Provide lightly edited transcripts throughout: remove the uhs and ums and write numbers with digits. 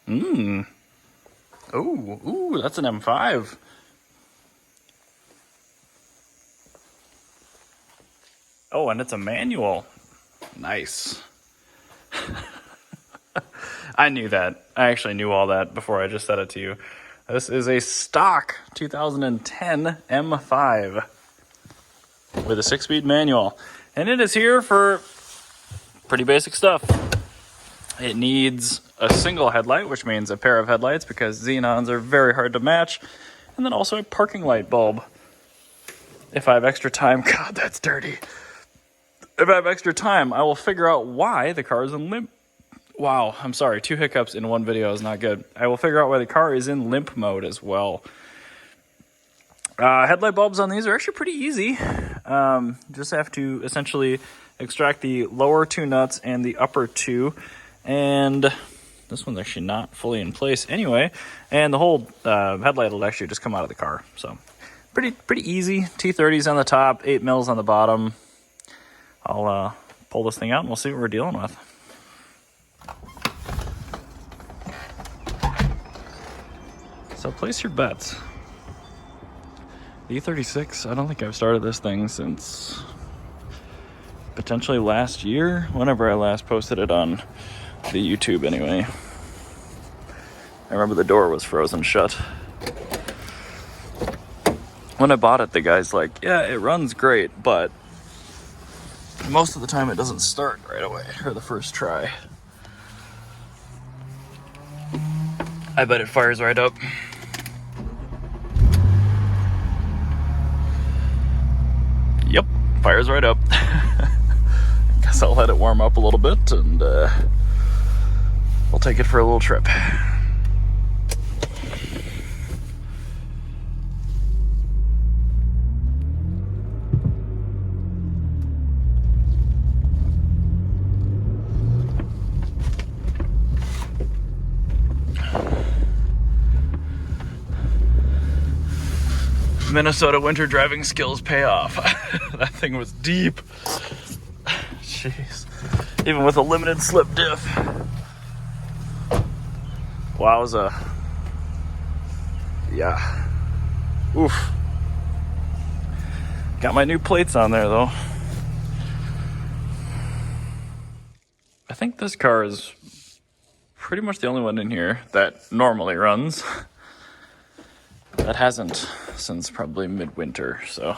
Ooh, that's an M5. Oh, and it's a manual. Nice. I knew that. I actually knew all that before I just said it to you. This is a stock 2010 M5 with a 6-speed manual. And it is here for pretty basic stuff. It needs a single headlight, which means a pair of headlights because xenons are very hard to match. And then also a parking light bulb. If I have extra time, God, that's dirty. If I have extra time, I will figure out why the car is in limp. Wow, I'm sorry, 2 hiccups in one video is not good. I will figure out why the car is in limp mode as well. Headlight bulbs on these are actually pretty easy. Just have to essentially extract the lower 2 nuts and the upper 2. And this one's actually not fully in place anyway. And the whole headlight will actually just come out of the car. So pretty easy. T30s on the top, 8 mils on the bottom. I'll pull this thing out and we'll see what we're dealing with. So place your bets. The E36, I don't think I've started this thing since potentially last year, whenever I last posted it on the YouTube anyway. I remember the door was frozen shut. When I bought it, the guy's like, yeah, it runs great, but most of the time it doesn't start right away, or the first try. I bet it fires right up. Yep, fires right up. Guess I'll let it warm up a little bit and we'll take it for a little trip. Minnesota winter driving skills pay off. That thing was deep. Jeez. Even with a limited slip diff. Wowza. Yeah. Oof. Got my new plates on there though. I think this car is pretty much the only one in here that normally runs. That hasn't since probably midwinter, so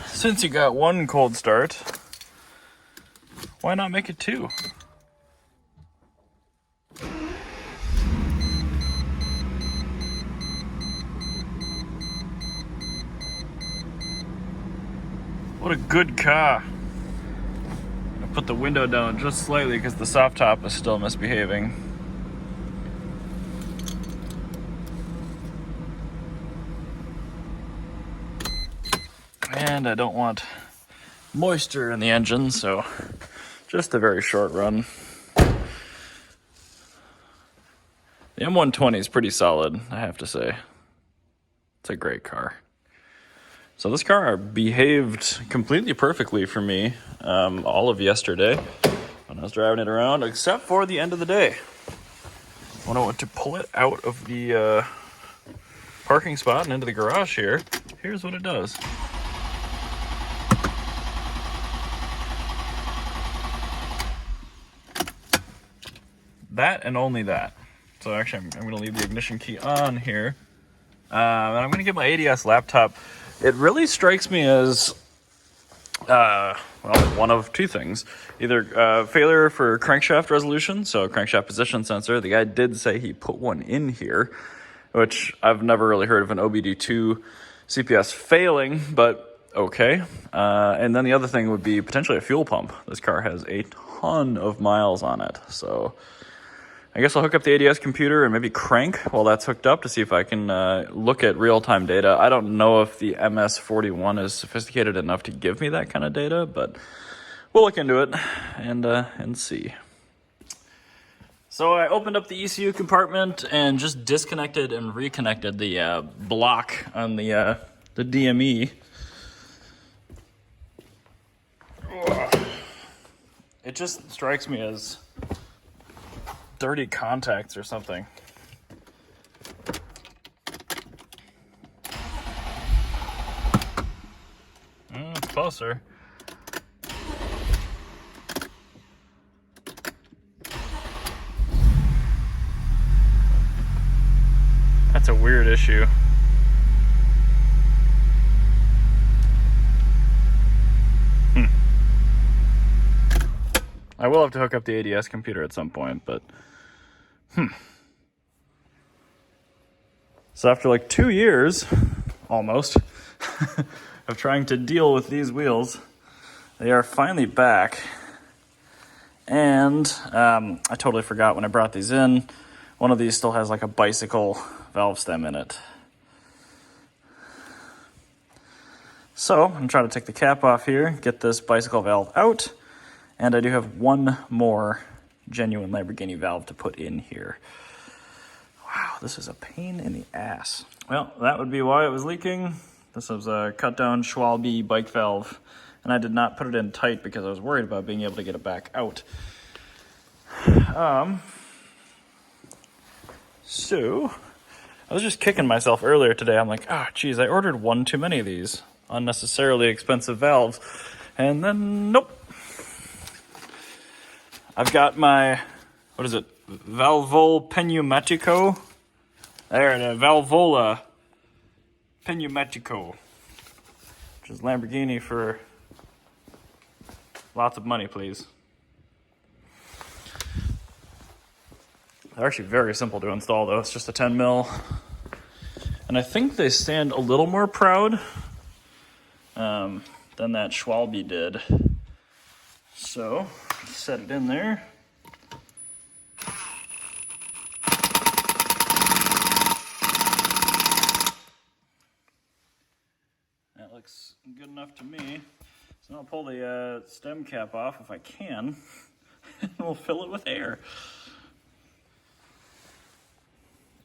since you got one cold start, why not make it 2? What a good car. I put the window down just slightly because the soft top is still misbehaving. And I don't want moisture in the engine, so just a very short run. The M120 is pretty solid, I have to say. It's a great car. So this car behaved completely perfectly for me all of yesterday when I was driving it around, except for the end of the day. When I went to pull it out of the parking spot and into the garage here, here's what it does. That and only that. So actually, I'm going to leave the ignition key on here. And I'm going to get my ADS laptop. It really strikes me as, well, one of 2 things. Either failure for crankshaft resolution, so crankshaft position sensor. The guy did say he put one in here, which I've never really heard of an OBD2 CPS failing, but okay. And then the other thing would be potentially a fuel pump. This car has a ton of miles on it, so I guess I'll hook up the ADS computer and maybe crank while that's hooked up to see if I can look at real-time data. I don't know if the MS41 is sophisticated enough to give me that kind of data, but we'll look into it and see. So I opened up the ECU compartment and just disconnected and reconnected the block on the DME. It just strikes me as dirty contacts or something. It's closer. That's a weird issue. I will have to hook up the ADS computer at some point, but So after like 2 years, almost, of trying to deal with these wheels, they are finally back. And I totally forgot when I brought these in, one of these still has like a bicycle valve stem in it. So I'm going to try to take the cap off here, get this bicycle valve out, and I do have one more genuine Lamborghini valve to put in here. Wow, this is a pain in the ass. Well, that would be why it was leaking. This was a cut down Schwalbe bike valve, and I did not put it in tight because I was worried about being able to get it back out. So I was just kicking myself earlier today. I'm like, geez, I ordered one too many of these unnecessarily expensive valves. And then, nope. I've got my, what is it? Valvol Pneumatico. There, the Valvola Pneumatico, which is Lamborghini for lots of money, please. They're actually very simple to install, though. It's just a 10 mil. And I think they stand a little more proud than that Schwalbe did. So, set it in there. That looks good enough to me. So I'll pull the stem cap off if I can, and we'll fill it with air.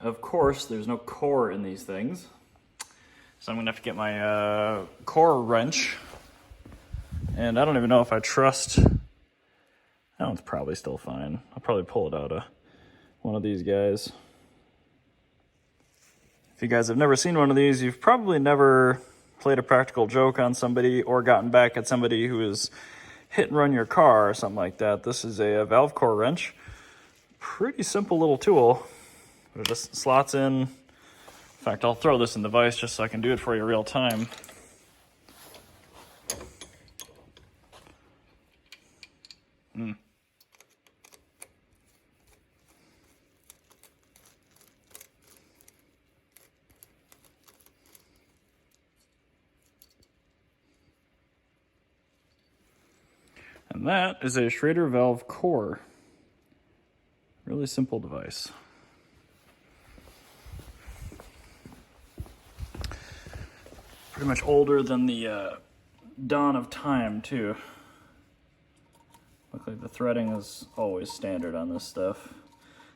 Of course, there's no core in these things, so I'm gonna have to get my core wrench. And I don't even know if I trust, that one's probably still fine. I'll probably pull it out of one of these guys. If you guys have never seen one of these, you've probably never played a practical joke on somebody or gotten back at somebody who is hit and run your car or something like that. This is a valve core wrench. Pretty simple little tool. It just slots in. In fact, I'll throw this in the vise just so I can do it for you real time. And that is a Schrader valve core. Really simple device. Pretty much older than the dawn of time, too. Looks like the threading is always standard on this stuff.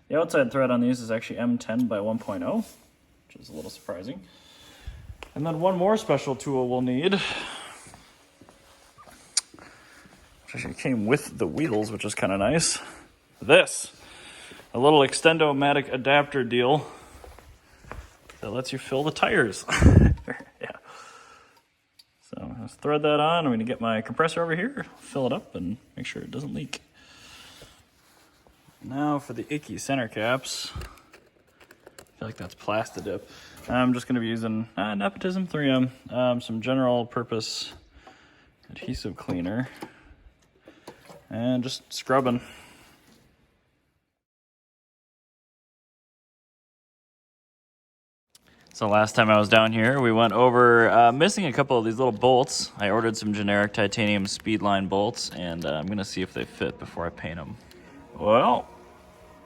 The outside thread on these is actually M10 by 1.0, which is a little surprising. And then one more special tool we'll need, which actually came with the wheels, which is kind of nice. This, a little Extendo-Matic adapter deal that lets you fill the tires. Yeah. So let's thread that on. I'm going to get my compressor over here, fill it up, and make sure it doesn't leak. Now for the icky center caps. I feel like that's Plastidip. I'm just going to be using Nepotism 3M, some general purpose adhesive cleaner, and just scrubbing. So last time I was down here, we went over missing a couple of these little bolts. I ordered some generic titanium Speedline bolts, and I'm going to see if they fit before I paint them. Well,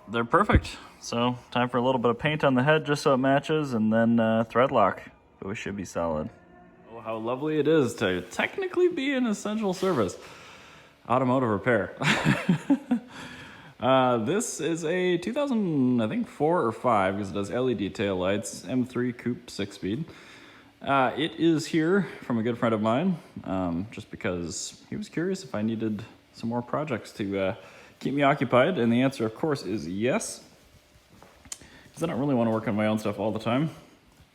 they're perfect. So time for a little bit of paint on the head just so it matches, and then thread lock, but we should be solid. Oh, how lovely it is to technically be an essential service. Automotive repair. This is a 2000, I think 4 or 5, because it does LED tail lights, M3 Coupe 6-speed. It is here from a good friend of mine, just because he was curious if I needed some more projects to keep me occupied? And the answer, of course, is yes. Because I don't really want to work on my own stuff all the time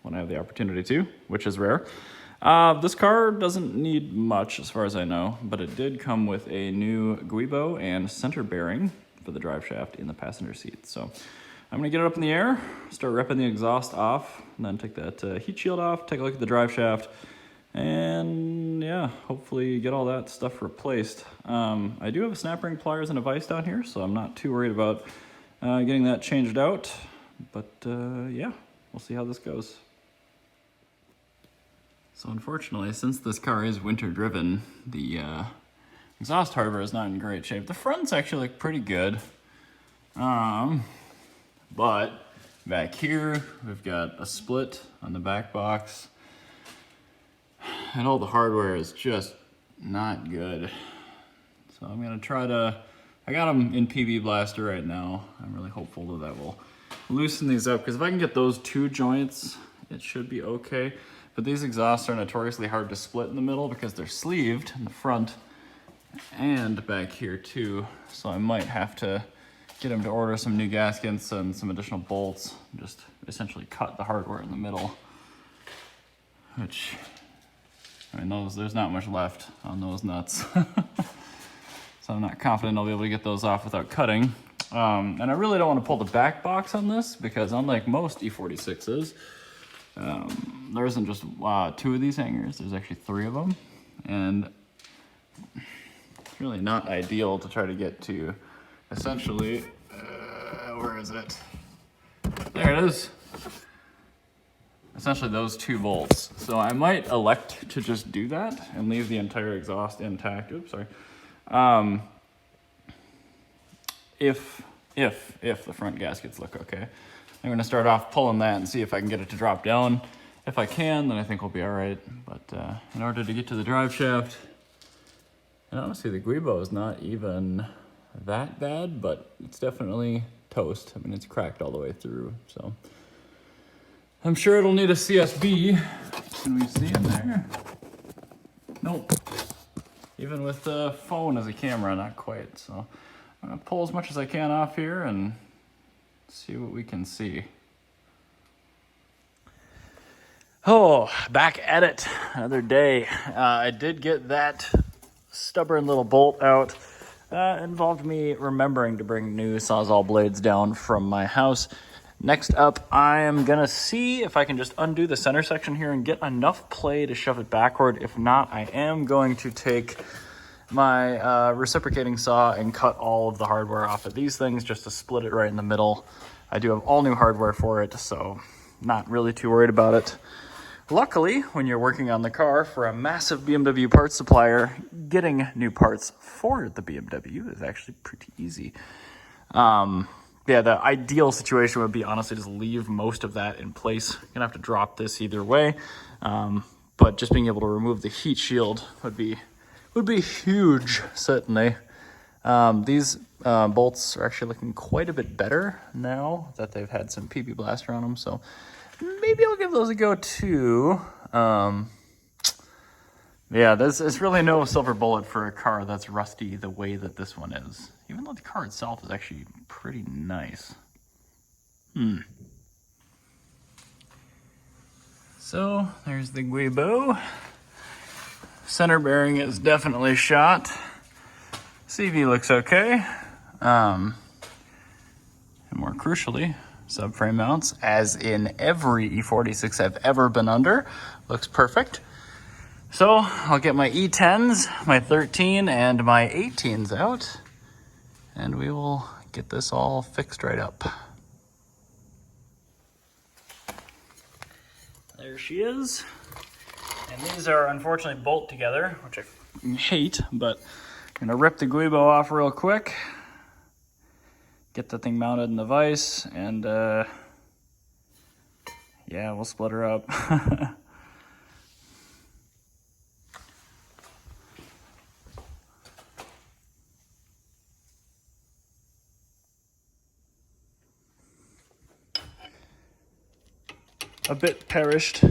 when I have the opportunity to, which is rare. This car doesn't need much as far as I know, but it did come with a new Guibo and center bearing for the drive shaft in the passenger seat. So I'm gonna get it up in the air, start repping the exhaust off, and then take that heat shield off, take a look at the drive shaft, and yeah, hopefully get all that stuff replaced. I do have a snap ring, pliers, and a vise down here, so I'm not too worried about getting that changed out. But yeah, we'll see how this goes. So unfortunately, since this car is winter driven, the exhaust hardware is not in great shape. The fronts actually look pretty good. But back here, we've got a split on the back box. And all the hardware is just not good. So I'm gonna try to, I got them in PB Blaster right now. I'm really hopeful that that will loosen these up, because if I can get those two joints, it should be okay. But these exhausts are notoriously hard to split in the middle because they're sleeved in the front and back here too. So I might have to get them to order some new gaskets and some additional bolts, just essentially cut the hardware in the middle. Which, I mean, there's not much left on those nuts. So I'm not confident I'll be able to get those off without cutting. And I really don't want to pull the back box on this, because unlike most E46s, there isn't just two of these hangers, there's actually three of them. And it's really not ideal to try to get to essentially, where is it? There it is. Essentially those two bolts. So I might elect to just do that and leave the entire exhaust intact. Oops, sorry. If the front gaskets look okay. I'm gonna start off pulling that and see if I can get it to drop down. If I can, then I think we'll be all right. But in order to get to the drive shaft, and honestly, the Guibo is not even that bad, but it's definitely toast. I mean, it's cracked all the way through, so. I'm sure it'll need a CSB. Can we see in there? Nope. Even with the phone as a camera, not quite. So I'm gonna pull as much as I can off here and see what we can see. Oh, back at it, another day. I did get that stubborn little bolt out. Involved me remembering to bring new Sawzall blades down from my house. Next up, I am gonna see if I can just undo the center section here and get enough play to shove it backward. If not, I am going to take my reciprocating saw and cut all of the hardware off of these things just to split it right in the middle. I do have all new hardware for it, so not really too worried about it. Luckily, when you're working on the car for a massive BMW parts supplier, getting new parts for the BMW is actually pretty easy. Yeah, the ideal situation would be honestly just leave most of that in place. You're gonna have to drop this either way, but just being able to remove the heat shield would be huge, certainly. These bolts are actually looking quite a bit better now that they've had some PB Blaster on them, so maybe I'll give those a go too. Yeah, there's really no silver bullet for a car that's rusty the way that this one is. Even though the car itself is actually pretty nice. So, there's the Guibo. Center bearing is definitely shot. CV looks okay. And more crucially, subframe mounts, as in every E46 I've ever been under, looks perfect. So I'll get my E10s, my 13, and my 18s out, and we will get this all fixed right up. There she is. And these are unfortunately bolt together, which I hate, but I'm gonna rip the Guibo off real quick, get the thing mounted in the vise, and yeah, we'll split her up. A bit perished.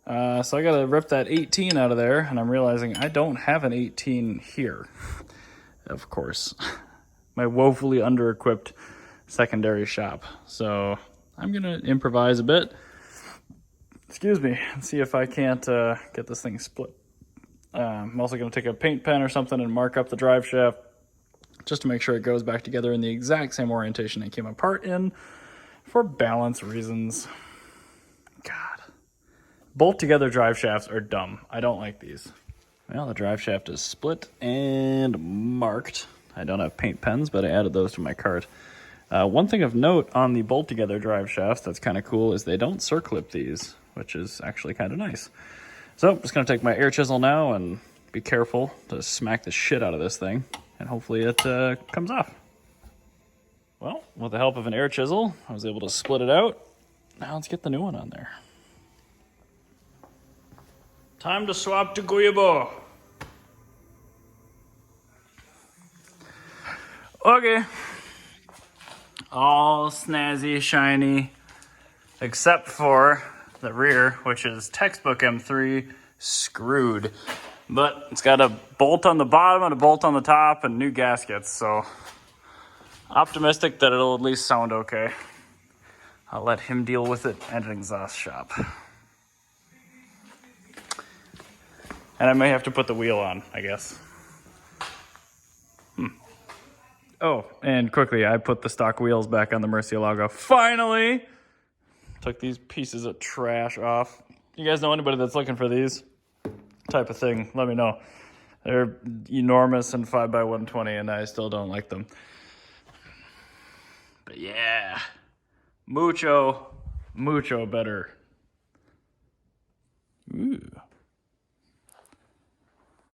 So I gotta rip that 18 out of there, and I'm realizing I don't have an 18 here, of course. my woefully under-equipped secondary shop. So I'm gonna improvise a bit. Excuse me, and see if I can't get this thing split. I'm also gonna take a paint pen or something and mark up the drive shaft just to make sure it goes back together in the exact same orientation it came apart in for balance reasons. God. Bolt together drive shafts are dumb. I don't like these. Well, the drive shaft is split and marked. I don't have paint pens, but I added those to my cart. One thing of note on the bolt together drive shafts that's kind of cool is they don't circlip these, which is actually kind of nice. So I'm just going to take my air chisel now and be careful to smack the shit out of this thing, and hopefully it comes off. Well, with the help of an air chisel, I was able to split it out. Now let's get the new one on there. Time to swap to Guyabo. Okay. All snazzy, shiny, except for the rear, which is textbook M3 screwed. But it's got a bolt on the bottom and a bolt on the top and new gaskets, so optimistic that it'll at least sound okay. I'll let him deal with it at an exhaust shop. And I may have to put the wheel on, I guess. Oh, and quickly, I put the stock wheels back on the Murcielago. Finally! Took these pieces of trash off. You guys know anybody that's looking for these type of thing? Let me know. They're enormous and 5x120, and I still don't like them. But yeah, mucho better. Ooh.